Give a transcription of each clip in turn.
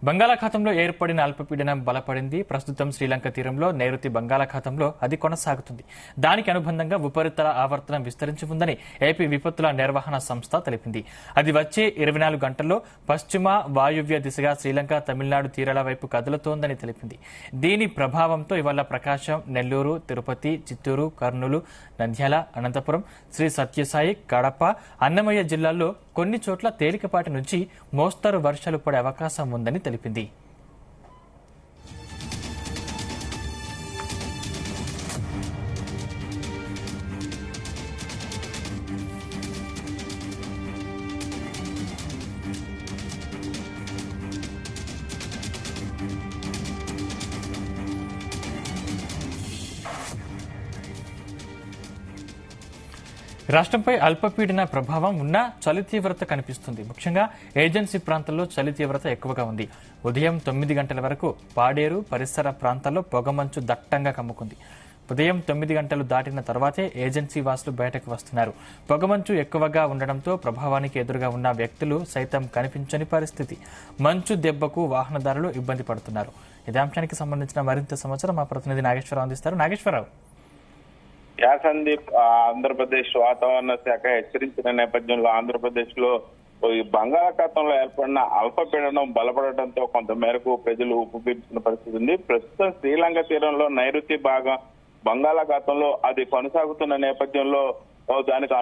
బంగాళాఖాతంలో ఏర్పడిన అల్పపీడనం బలపడింది. ప్రస్తుతం శ్రీలంక తీరంలో నైరుతి బంగాళాఖాతంలో అది కొనసాగుతుంది. దానికి అనుబంధంగా ఉపరితల ఆవర్తనం విస్తరించి ఉందని ఏపీ విపత్తుల నిర్వహణ సంస్థ తెలిపింది. అది వచ్చే 24 గంటల్లో పశ్చిమ వాయువ్య దిశగా శ్రీలంక, తమిళనాడు తీరాల వైపు కదులుతోందని తెలిపింది. దీని ప్రభావంతో ఇవాళ ప్రకాశం, నెల్లూరు, తిరుపతి, చిత్తూరు, కర్నూలు, నంద్యాల, అనంతపురం, శ్రీ సత్యసాయి, కడప, అన్నమయ్య జిల్లాల్లో కొన్ని చోట్ల తేలికపాటి నుంచి మోస్తరు వర్షాలు పడే అవకాశం ఉందని తెలిపింది. రాష్ట్రంపై అల్పపీడన ప్రభావం ఉన్న చలి తీవ్రత కనిపిస్తుంది. ముఖ్యంగా ఏజెన్సీ ప్రాంతాల్లో చలి తీవ్రత ఎక్కువగా ఉంది. ఉదయం 9 గంటల వరకు పాడేరు పరిసర ప్రాంతాల్లో పొగమంచు దట్టంగా కమ్ముకుంది. ఉదయం 9 గంటలు దాటిన తర్వాతే ఏజెన్సీ వాసులు బయటకు వస్తున్నారు. పొగమంచు ఎక్కువగా ఉండడంతో ప్రభావానికి ఎదురుగా ఉన్న వ్యక్తులు సైతం కనిపించని పరిస్థితి. మంచు దెబ్బకు వాహనదారులు ఇబ్బంది పడుతున్నారు. ఇదే అంశానికి సంబంధించిన మరింత సమాచారం మా ప్రతినిధి నాగేశ్వరరావు అందిస్తారు. నాగేశ్వరరావు. సందీప్, ఆంధ్రప్రదేశ్ వాతావరణ శాఖ హెచ్చరించిన నేపథ్యంలో ఆంధ్రప్రదేశ్ లో ఈ బంగాళాఖాతంలో ఏర్పడిన అల్పపీడనం బలపడటంతో కొంత మేరకు ప్రజలు ఉపయోగించిన పరిస్థితి ఉంది. ప్రస్తుతం శ్రీలంక తీరంలో నైరుతి భాగం బంగాళాఖాతంలో అది కొనసాగుతున్న నేపథ్యంలో దానికి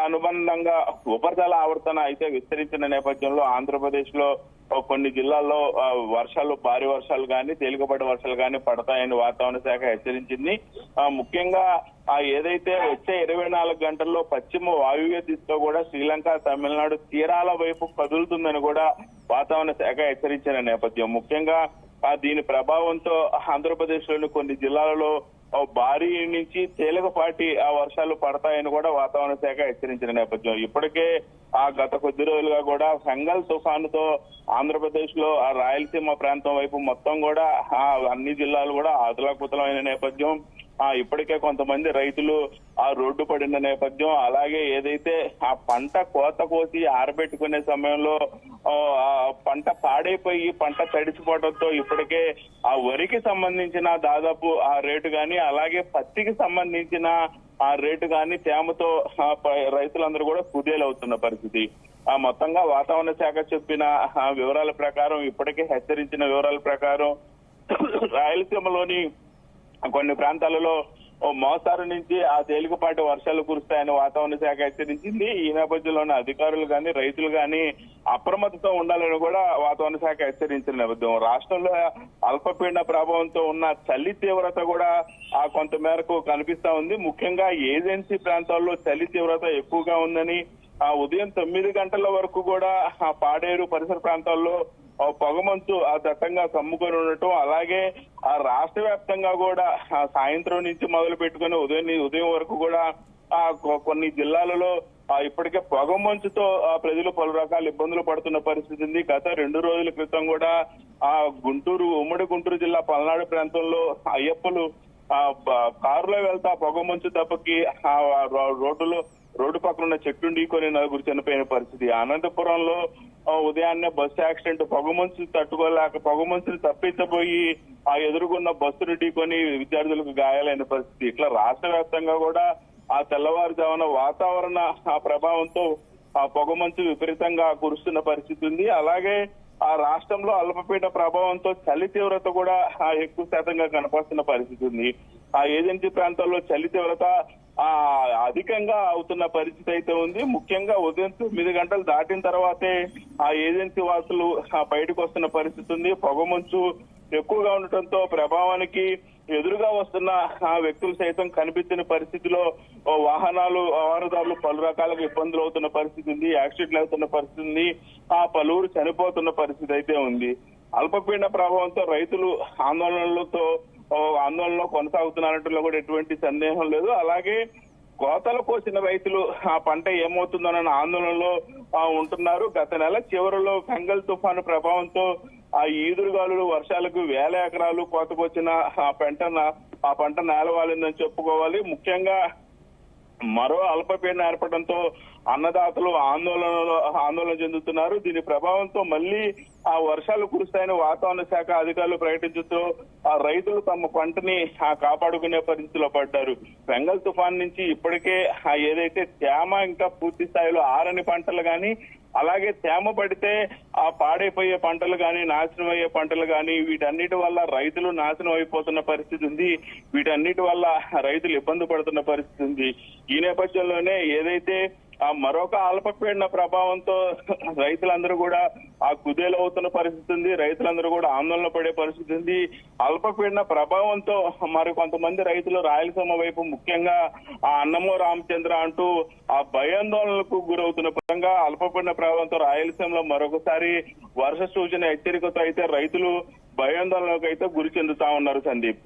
అనుబంధంగా ఉపరితల ఆవర్తన అయితే విస్తరించిన నేపథ్యంలో ఆంధ్రప్రదేశ్ లో కొన్ని జిల్లాల్లో వర్షాలు, భారీ వర్షాలు కానీ తేలికపాటి వర్షాలు కానీ పడతాయని వాతావరణ శాఖ హెచ్చరించింది. ముఖ్యంగా ఏదైతే వచ్చే 24 గంటల్లో పశ్చిమ వాయువ్య దిశలో కూడా శ్రీలంక, తమిళనాడు తీరాల వైపు కదులుతుందని కూడా వాతావరణ శాఖ హెచ్చరించిన నేపథ్యం. ముఖ్యంగా దీని ప్రభావంతో ఆంధ్రప్రదేశ్ లోని కొన్ని జిల్లాలలో భారీ నుంచి తేలికపాటి వర్షాలు పడతాయని కూడా వాతావరణ శాఖ హెచ్చరించిన నేపథ్యం. ఇప్పటికే గత కొద్ది రోజులుగా కూడా ఫెంగల్ తుఫానుతో ఆంధ్రప్రదేశ్ లో రాయలసీమ ప్రాంతం వైపు మొత్తం కూడా అన్ని జిల్లాలు కూడా అతలాకుతలమైన నేపథ్యం. ఇప్పటికే కొంతమంది రైతులు రోడ్డు పడిన నేపథ్యం. అలాగే ఏదైతే ఆ పంట కోత కోసి ఆరబెట్టుకునే సమయంలో పంట పాడైపోయి పంట తడిచిపోవడంతో ఇప్పటికే ఆ వరికి సంబంధించిన దాదాపు ఆ రేటు గాని, అలాగే పత్తికి సంబంధించిన ఆ రేటు గాని తేమతో రైతులందరూ కూడా కుదేలవుతున్న పరిస్థితి. మొత్తంగా వాతావరణ శాఖ చెప్పిన వివరాల ప్రకారం, ఇప్పటికే హెచ్చరించిన వివరాల ప్రకారం రాయలసీమలోని కొన్ని ప్రాంతాలలో మోస్తారు నుంచి తేలికపాటి వర్షాలు కురుస్తాయని వాతావరణ శాఖ హెచ్చరించింది. ఈ నేపథ్యంలోనే అధికారులు గాని, రైతులు గాని అప్రమత్తతో ఉండాలని కూడా వాతావరణ శాఖ హెచ్చరించిన నేపథ్యం. రాష్ట్రంలో అల్పపీడన ప్రభావంతో ఉన్న చలి తీవ్రత కూడా కొంత మేరకు కనిపిస్తా ఉంది. ముఖ్యంగా ఏజెన్సీ ప్రాంతాల్లో చలి తీవ్రత ఎక్కువగా ఉందని, ఉదయం 9 గంటల వరకు కూడా పాడేరు పరిసర ప్రాంతాల్లో పొగమంచు దట్టంగా కమ్ముకొని ఉండటం, అలాగే రాష్ట్ర వ్యాప్తంగా కూడా సాయంత్రం నుంచి మొదలు పెట్టుకుని ఉదయం వరకు కూడా కొన్ని జిల్లాలలో ఇప్పటికే పొగమంచుతో ప్రజలు పలు రకాల ఇబ్బందులు పడుతున్న పరిస్థితి ఉంది. గత 2 రోజుల క్రితం కూడా ఉమ్మడి గుంటూరు జిల్లా పల్నాడు ప్రాంతంలో అయ్యప్పలు కారులో వెళ్తా పొగమంచు దెబ్బకి రోడ్డు పక్కన ఉన్న చెట్టు ఢీకొని 4 చనిపోయిన పరిస్థితి. అనంతపురంలో ఉదయాన్నే బస్సు యాక్సిడెంట్, పొగమంచుని తప్పించబోయి ఎదురుగున్న బస్సును ఢీకొని విద్యార్థులకు గాయాలైన పరిస్థితి. ఇట్లా రాష్ట్ర వ్యాప్తంగా కూడా తెల్లవారుజామున వాతావరణ ప్రభావంతో పొగమంచు విపరీతంగా కురుస్తున్న పరిస్థితి ఉంది. అలాగే రాష్ట్రంలో అల్పపీడన ప్రభావంతో చలి తీవ్రత కూడా ఎక్కువ శాతంగా కనపడుతున్న పరిస్థితి ఉంది. ఏజెన్సీ ప్రాంతాల్లో చలి తీవ్రత అధికంగా అవుతున్న పరిస్థితి అయితే ఉంది. ముఖ్యంగా ఉదయం 9 గంటలు దాటిన తర్వాతే ఏజెన్సీ వాసులు బయటకు వస్తున్న పరిస్థితి ఉంది. పొగమంచు ఎక్కువగా ఉండటంతో ప్రభావానికి ఎదురుగా వస్తున్న వ్యక్తులు సైతం కనిపించిన పరిస్థితిలో వాహనదారులు పలు రకాలుగా ఇబ్బందులు అవుతున్న పరిస్థితి ఉంది. యాక్సిడెంట్లు అవుతున్న పరిస్థితి ఉంది. పలువురు చనిపోతున్న పరిస్థితి అయితే ఉంది. అల్పపీడన ప్రభావంతో రైతులు ఆందోళనలో కొనసాగుతున్నారంటలో కూడా ఎటువంటి సందేహం లేదు. అలాగే కోతలు కోసిన రైతులు ఆ పంట ఏమవుతుందోనన్న ఆందోళనలో ఉంటున్నారు. గత నెల చివరిలో ఫెంగల్ తుఫాను ప్రభావంతో ఈదురుగాలులు వర్షాలకు 1000 ఎకరాలు కోతకొచ్చిన ఆ పంట నేలవాలిందని చెప్పుకోవాలి. ముఖ్యంగా మరో అల్పపీడనం ఏర్పడంతో అన్నదాతలు ఆందోళన చెందుతున్నారు. దీని ప్రభావంతో మళ్లీ ఆ వర్షాలు కురుస్తాయని వాతావరణ శాఖ అధికారులు ప్రకటించుతూ ఆ రైతులు తమ పంటని కాపాడుకునే పరిస్థితిలో పడ్డారు. బెంగాల్ తుఫాన్ నుంచి ఇప్పటికే ఏదైతే తేమ ఇంకా పూర్తి స్థాయిలో ఆరని పంటలు గాని, అలాగే తేమ పడితే ఆ పాడైపోయే పంటలు గాని, నాశనం అయ్యే పంటలు గాని, వీటన్నిటి వల్ల రైతులు నాశనం అయిపోతున్న పరిస్థితి ఉంది. వీటన్నిటి వల్ల రైతులు ఇబ్బంది పడుతున్న పరిస్థితి ఉంది. ఈ నేపథ్యంలోనే ఏదైతే ఆ మరొక అల్పపీడన ప్రభావంతో రైతులందరూ కూడా ఆ కుదేలవుతున్న పరిస్థితి ఉంది. రైతులందరూ కూడా ఆందోళన పడే పరిస్థితి ఉంది. అల్పపీడన ప్రభావంతో మరి కొంతమంది రైతులు రాయలసీమ వైపు ముఖ్యంగా ఆ అన్నమో రామచంద్ర అంటూ ఆ భయాందోళనలకు గురవుతున్న పరంగా అల్పపీడన ప్రభావంతో రాయలసీమలో మరొకసారి వర్ష సూచన హెచ్చరికతో అయితే రైతులు భయాందోళనకు అయితే గురి చెందుతా ఉన్నారు సందీప్.